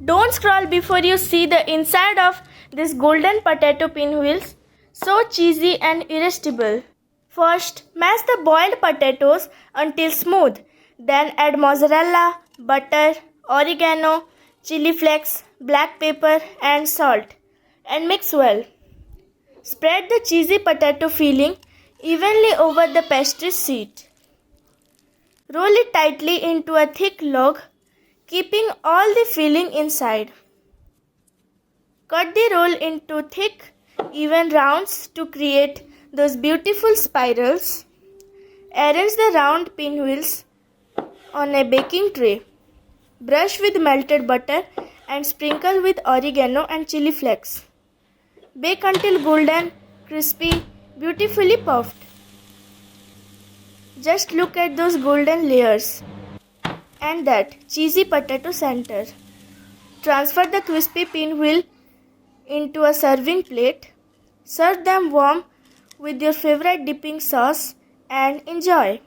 Don't scroll before you see the inside of this golden potato pinwheels. So cheesy and irresistible. First, mash the boiled potatoes until smooth. Then add mozzarella, butter, oregano, chili flakes, black pepper and salt and mix well. Spread the cheesy potato filling evenly over the pastry sheet. Roll it tightly into a thick log, keeping all the filling inside. Cut the roll into thick, even rounds to create those beautiful spirals. Arrange the round pinwheels on a baking tray. Brush with melted butter and sprinkle with oregano and chili flakes. Bake until golden, crispy, beautifully puffed. Just look at those golden layers and that cheesy potato center. Transfer the crispy pinwheel into a serving plate. Serve them warm with your favorite dipping sauce and enjoy.